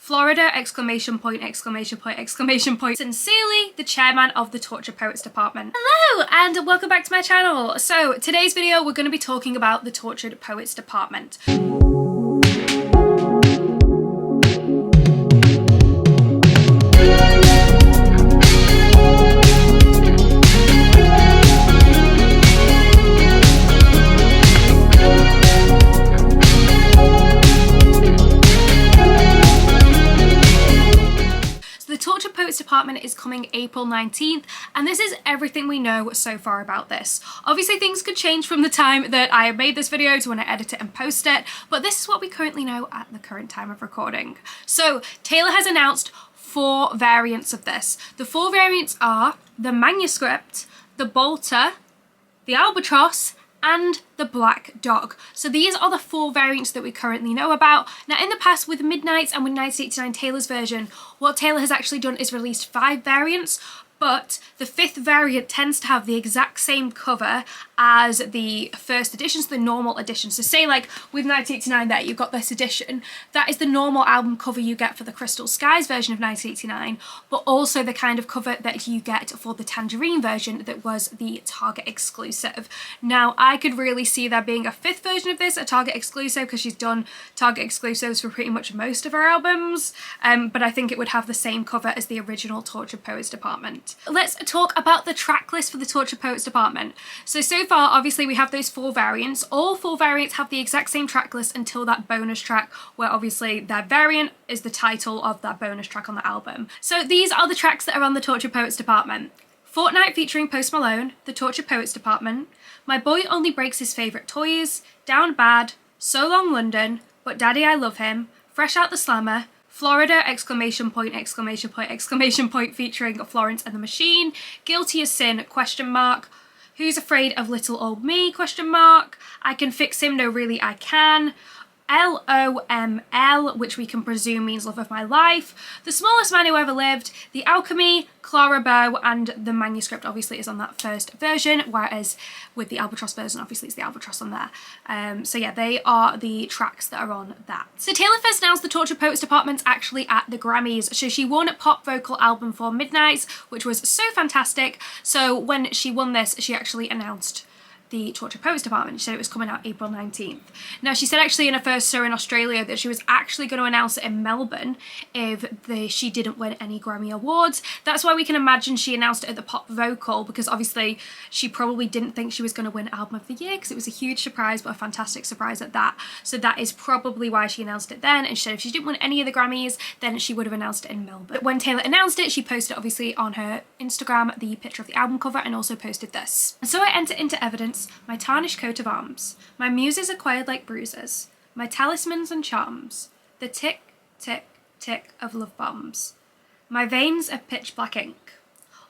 Florida, exclamation point, exclamation point, exclamation point. Sincerely, the chairman of the Torture Poets Department. Hello, and welcome back to my channel. So today's video, we're going to be talking about the Tortured Poets Department. Department is coming April 19th, and this is everything we know so far about this. Obviously things could change from the time that I made this video to when I edit it and post it, but this is what we currently know at the current time of recording. So Taylor has announced 4 variants of this. The 4 variants are the manuscript, the bolter, the albatross, and the black dog. So these are the 4 variants that we currently know about. Now in the past with Midnight's and with 1989 Taylor's version, what Taylor has actually done is released 5 variants, but the 5th variant tends to have the exact same cover as the first edition, so the normal edition. So say like with 1989 there, you've got this edition, that is the normal album cover you get for the Crystal Skies version of 1989, but also the kind of cover that you get for the Tangerine version that was the Target exclusive. Now I could really see there being a 5th version of this, a Target exclusive, because she's done Target exclusives for pretty much most of her albums, but I think it would have the same cover as the original Tortured Poets Department. Let's talk about the track list for the Tortured Poets Department. So far, obviously, we have those 4 variants. All 4 variants have the exact same track list until that bonus track, where obviously their variant is the title of that bonus track on the album. So these are the tracks that are on the Tortured Poets Department. Fortnight featuring Post Malone, the Tortured Poets Department, My Boy Only Breaks His Favourite Toys, Down Bad, So Long London, But Daddy I Love Him, Fresh Out the Slammer, Florida, exclamation point, exclamation point, exclamation point, featuring Florence and the Machine, Guilty as Sin, question mark, Who's Afraid of Little Old Me, question mark, I Can Fix Him, No Really I Can, LOML, which we can presume means Love of My Life, The Smallest Man Who Ever Lived, The Alchemy, Clara Bow, and the manuscript obviously is on that first version, whereas with the Albatross version obviously it's the Albatross on there. So yeah, they are the tracks that are on that. So Taylor first announced the Tortured Poets Department actually at the Grammys. So she won a pop vocal album for Midnight's, which was so fantastic. So when she won this, she actually announced the Tortured Poets Department. She said it was coming out April 19th. Now she said actually in her first show in Australia that she was actually going to announce it in Melbourne if she didn't win any Grammy Awards. That's why we can imagine she announced it at the pop vocal, because obviously she probably didn't think she was going to win Album of the Year, because it was a huge surprise, but a fantastic surprise at that. So that is probably why she announced it then, and she said if she didn't win any of the Grammys then she would have announced it in Melbourne. But when Taylor announced it, she posted obviously on her Instagram the picture of the album cover and also posted this. And so I enter into evidence my tarnished coat of arms, my muses acquired like bruises, my talismans and charms, the tick, tick, tick of love bombs, my veins of pitch black ink.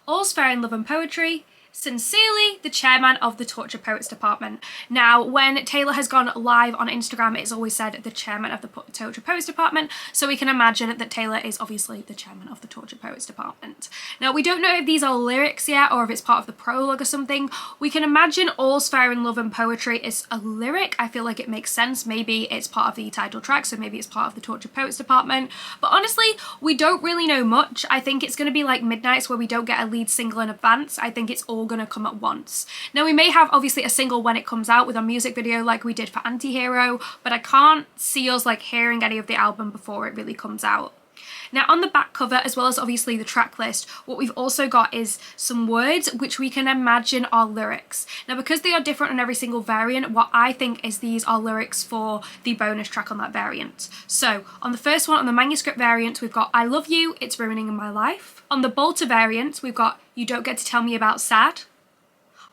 All's fair in love and poetry. Sincerely, the chairman of the Tortured Poets Department. Now, when Taylor has gone live on Instagram, it's always said the chairman of the Tortured Poets Department, so we can imagine that Taylor is obviously the chairman of the Tortured Poets Department. Now, we don't know if these are lyrics yet or if it's part of the prologue or something. We can imagine All's Fair in Love and Poetry is a lyric. I feel like it makes sense. Maybe it's part of the title track, so maybe it's part of the Tortured Poets Department. But honestly, we don't really know much. I think it's going to be like Midnight's, where we don't get a lead single in advance. I think it's all going to come at once. Now we may have obviously a single when it comes out with a music video like we did for Antihero, but I can't see us like hearing any of the album before it really comes out. Now on the back cover, as well as obviously the track list, what we've also got is some words which we can imagine are lyrics. Now because they are different on every single variant, what I think is these are lyrics for the bonus track on that variant. So on the first one, on the manuscript variant, we've got I love you, it's ruining my life. On the bolter variant, we've got you don't get to tell me about sad.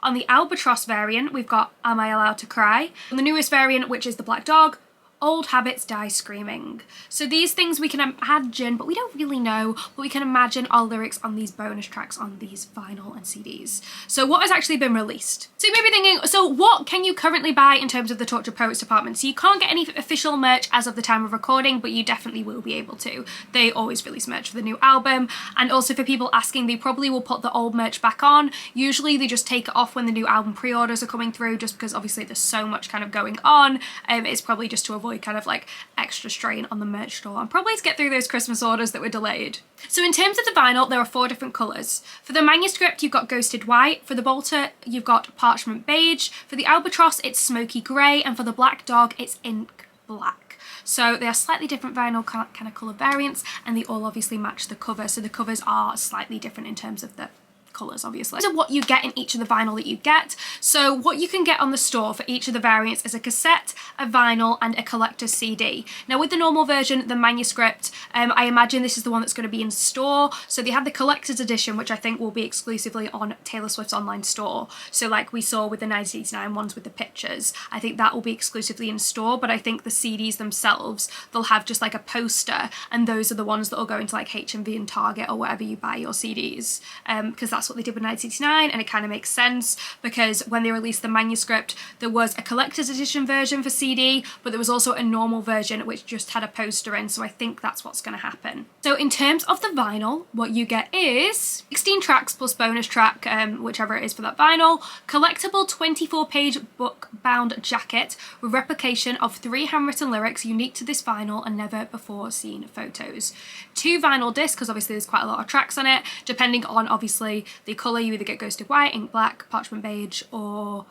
On the albatross variant, we've got Am I Allowed to Cry? On the newest variant, which is the black dog, Old habits die screaming. So these things we can imagine, but we don't really know, but we can imagine our lyrics on these bonus tracks on these vinyl and CDs. So what has actually been released? So you may be thinking, so what can you currently buy in terms of the Tortured Poets Department? So you can't get any official merch as of the time of recording, but you definitely will be able to. They always release merch for the new album. And also for people asking, they probably will put the old merch back on. Usually they just take it off when the new album pre-orders are coming through, just because obviously there's so much kind of going on. It's probably just to avoid avoid kind of like extra strain on the merch store and probably to get through those Christmas orders that were delayed. So in terms of the vinyl, there are 4 different colours. For the manuscript, you've got ghosted white. For the Bolter, you've got parchment beige. For the albatross, it's smoky grey. And for the black dog, it's ink black. So they are slightly different vinyl kind of colour variants, and they all obviously match the cover. So the covers are slightly different in terms of the colours, obviously. So what you get in each of the vinyl that you get. So what you can get on the store for each of the variants is a cassette, a vinyl, and a collector's CD. Now with the normal version, the manuscript, I imagine this is the one that's going to be in store. So they have the collector's edition, which I think will be exclusively on Taylor Swift's online store. So like we saw with the 1989 ones with the pictures, I think that will be exclusively in store, but I think the CDs themselves, they'll have just like a poster, and those are the ones that will go into like HMV and Target or wherever you buy your CDs, because that's what they did with 1989, and it kind of makes sense because when they released the manuscript, there was a collector's edition version for CD, but there was also a normal version which just had a poster in, so I think that's what's going to happen. So in terms of the vinyl, what you get is 16 tracks plus bonus track, whichever it is for that vinyl, collectible 24-page book-bound jacket with replication of 3 handwritten lyrics unique to this vinyl and never before seen photos. 2 vinyl discs, because obviously there's quite a lot of tracks on it, depending on obviously the colour, you either get ghosted white, ink black, parchment beige, or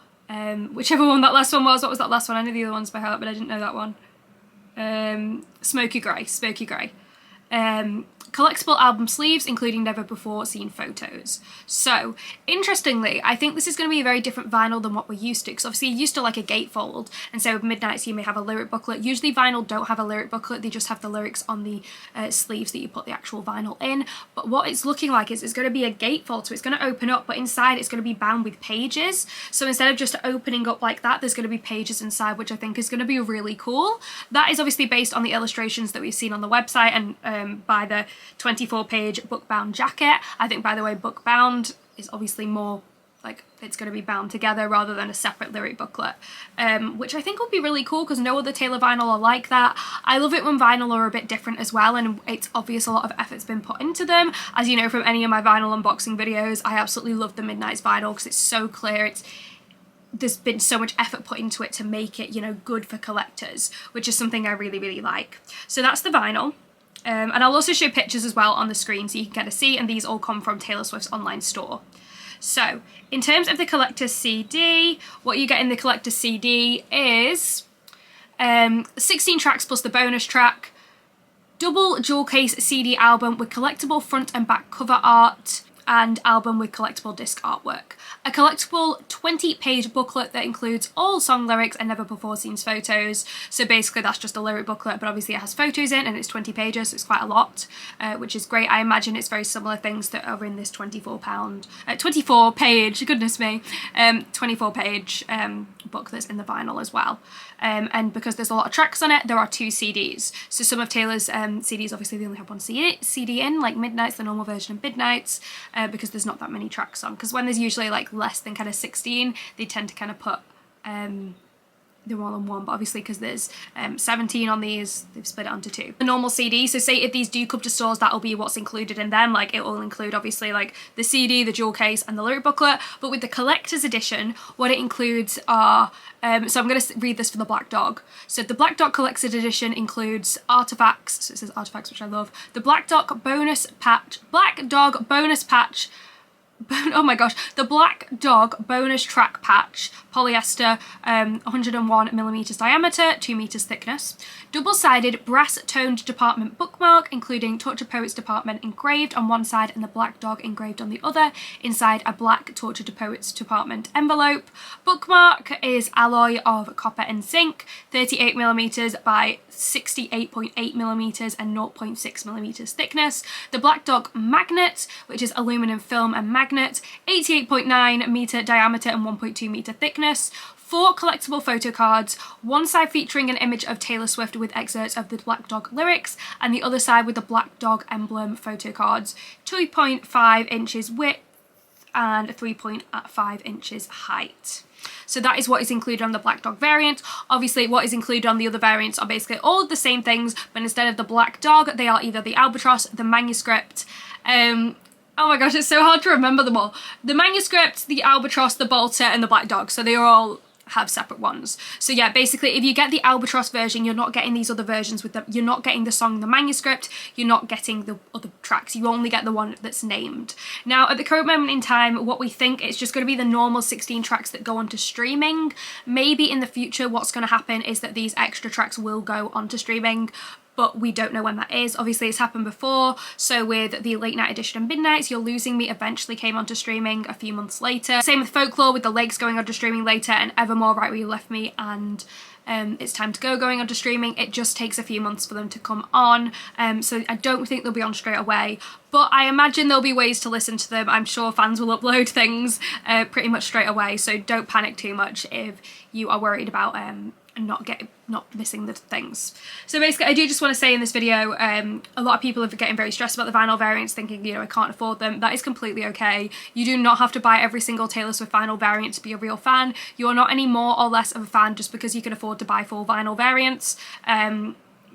whichever one that last one was. What was that last one? I know the other ones by heart, but I didn't know that one. Smoky grey. Collectible album sleeves, including never before seen photos. So, interestingly, I think this is going to be a very different vinyl than what we're used to, because obviously you're used to like a gatefold, and so with Midnights you may have a lyric booklet. Usually vinyl don't have a lyric booklet, they just have the lyrics on the sleeves that you put the actual vinyl in. But what it's looking like is it's going to be a gatefold, so it's going to open up, but inside it's going to be bound with pages. So instead of just opening up like that, there's going to be pages inside, which I think is going to be really cool. That is obviously based on the illustrations that we've seen on the website and by the 24-page book-bound jacket. I think, by the way, book-bound is obviously more like it's going to be bound together rather than a separate lyric booklet, which I think will be really cool because no other Taylor vinyl are like that. I love it when vinyl are a bit different as well, and it's obvious a lot of effort's been put into them. As you know from any of my vinyl unboxing videos, I absolutely love the Midnights vinyl because it's so clear. There's been so much effort put into it to make it, you know, good for collectors, which is something I really, really like. So that's the vinyl. And I'll also show pictures as well on the screen so you can get a see, and these all come from Taylor Swift's online store. So, in terms of the collector's CD, what you get in the collector's CD is 16 tracks plus the bonus track, double jewel case CD album with collectible front and back cover art, and album with collectible disc artwork. A collectible 20-page booklet that includes all song lyrics and never before seen photos. So basically that's just a lyric booklet, but obviously it has photos in and it's 20 pages, so it's quite a lot, which is great. I imagine it's very similar things that are in this 24-page, goodness me, 24-page book that's in the vinyl as well. And because there's a lot of tracks on it, there are 2 CDs. So some of Taylor's CDs, obviously they only have 1 CD in, like Midnights, the normal version of Midnights, because there's not that many tracks on. Because when there's usually like less than kind of 16, they tend to kind of put they're all in one, but obviously because there's 17 on these, they've split it onto 2. The normal CD, so say if these do come to stores, that'll be what's included in them. Like it will include obviously like the CD, the jewel case, and the lyric booklet. But with the collector's edition, what it includes are so I'm going to read this for the Black Dog. So the Black Dog Collector's Edition includes artifacts, so it says artifacts, which I love. The Black Dog bonus patch, oh my gosh, the Black Dog bonus track patch, polyester, 101mm diameter, 2 meters thickness. Double-sided brass-toned department bookmark, including Torture Poets Department engraved on one side and the Black Dog engraved on the other, inside a black Torture Poets Department envelope. Bookmark is alloy of copper and zinc, 38mm by 68.8mm and 0.6mm thickness. The Black Dog magnet, which is aluminum film and magnet, 88.9 meter diameter and 1.2 meter thickness. 4 collectible photo cards, one side featuring an image of Taylor Swift with excerpts of the Black Dog lyrics, and the other side with the Black Dog emblem photo cards, 2.5 inches width and 3.5 inches height. So that is what is included on the Black Dog variant. Obviously what is included on the other variants are basically all of the same things, but instead of the Black Dog, they are either the albatross, the manuscript, oh my gosh, it's so hard to remember them all. The manuscript, the albatross, the bolter, and the Black Dog. So they are all have separate ones. So yeah, basically if you get the Albatross version, you're not getting these other versions with them. You're not getting the song, the manuscript, you're not getting the other tracks. You only get the one that's named. Now at the current moment in time, what we think it's just going to be the normal 16 tracks that go onto streaming. Maybe in the future what's going to happen is that these extra tracks will go onto streaming, but we don't know when that is. Obviously it's happened before, so with the Late Night Edition and Midnights, You're Losing Me eventually came onto streaming a few months later. Same with Folklore, with The Lakes going onto streaming later, and Evermore, Right Where You Left Me, and It's Time to Go going onto streaming. It just takes a few months for them to come on, so I don't think they'll be on straight away, but I imagine there'll be ways to listen to them. I'm sure fans will upload things pretty much straight away, so don't panic too much if you are worried about not missing the things. So basically I do just want to say in this video, a lot of people are getting very stressed about the vinyl variants, thinking, you know, I can't afford them. That is completely okay. You do not have to buy every single Taylor Swift vinyl variant to be a real fan. You are not any more or less of a fan just because you can afford to buy full vinyl variants.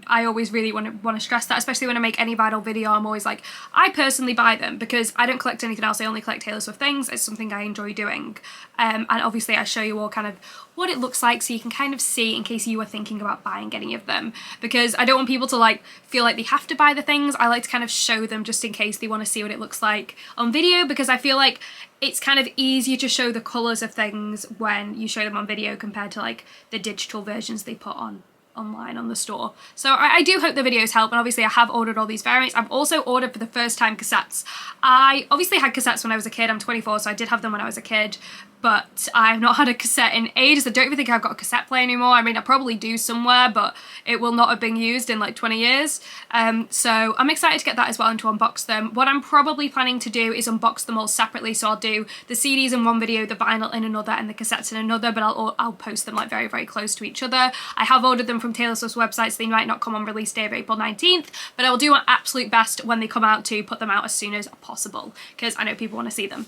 I always really want to stress that, especially when I make any vinyl video. I'm always like, I personally buy them because I don't collect anything else. I only collect Taylor Swift things. It's something I enjoy doing. And obviously I show you all kind of what it looks like so you can kind of see in case you are thinking about buying any of them, because I don't want people to like feel like they have to buy the things. I like to kind of show them just in case they want to see what it looks like on video, because I feel like it's kind of easier to show the colours of things when you show them on video compared to like the digital versions they put online on the store. So I do hope the videos help, and obviously I have ordered all these variants. I've also ordered for the first time cassettes. I obviously had cassettes when I was a kid. I'm 24, so I did have them when I was a kid, but I've not had a cassette in ages. I don't even think I've got a cassette player anymore. I mean, I probably do somewhere, but it will not have been used in like 20 years. So I'm excited to get that as well and to unbox them. What I'm probably planning to do is unbox them all separately. So I'll do the CDs in one video, the vinyl in another, and the cassettes in another, but I'll post them like very, very close to each other. I have ordered them from Taylor Swift's website, so they might not come on release day of April 19th, but I will do my absolute best when they come out to put them out as soon as possible, because I know people want to see them.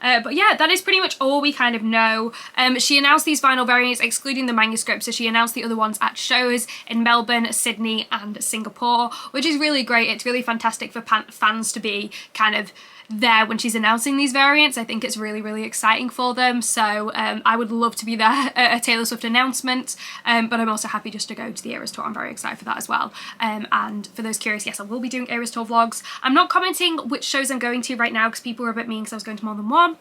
But yeah, that is pretty much all we kind of know. She announced these vinyl variants excluding the manuscript, so she announced the other ones at shows in Melbourne, Sydney and Singapore, which is really great. It's really fantastic for fans to be kind of there when she's announcing these variants. I think it's really, really exciting for them. So I would love to be there at a Taylor Swift announcement, but I'm also happy just to go to the Eras Tour. I'm very excited for that as well. And for those curious, yes, I will be doing Eras Tour vlogs. I'm not commenting which shows I'm going to right now because people were a bit mean because I was going to more than one.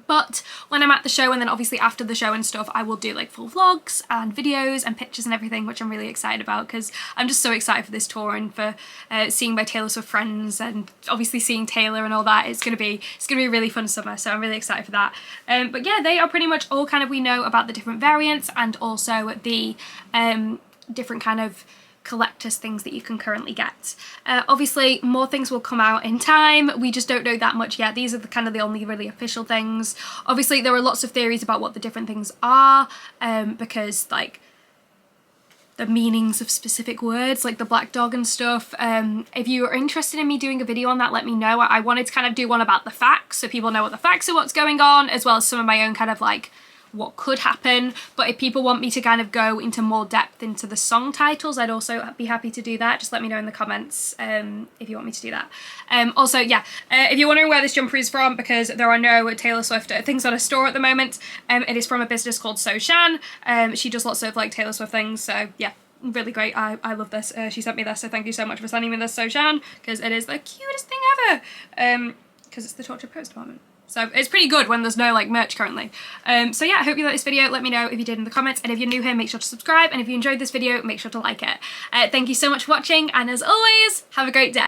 But when I'm at the show, and then obviously after the show and stuff, I will do like full vlogs and videos and pictures and everything, which I'm really excited about because I'm just so excited for this tour and for seeing my Taylor Swift friends and obviously seeing Taylor and all that. It's gonna be a really fun summer, so I'm really excited for that. But yeah, they are pretty much all kind of we know about the different variants and also the different kind of collectors things that you can currently get. Obviously more things will come out in time. We just don't know that much yet. These are the kind of the only really official things. Obviously there are lots of theories about what the different things are, because like the meanings of specific words like the black dog and stuff. If you are interested in me doing a video on that, let me know. I wanted to kind of do one about the facts so people know what the facts are, what's going on, as well as some of my own kind of like what could happen. But if people want me to kind of go into more depth into the song titles, I'd also be happy to do that. Just let me know in the comments if you want me to do that. Also, yeah, if you're wondering where this jumper is from, because there are no Taylor Swift things on a store at the moment, it is from a business called So Shan. She does lots of like Taylor Swift things, so yeah, really great. I love this. She sent me this, so thank you so much for sending me this, So Shan, because it is the cutest thing ever, because it's the Torture Post Department. So it's pretty good when there's no like merch currently. So yeah, I hope you liked this video. Let me know if you did in the comments, and if you're new here, make sure to subscribe, and if you enjoyed this video, make sure to like it. Thank you so much for watching, and as always, have a great day.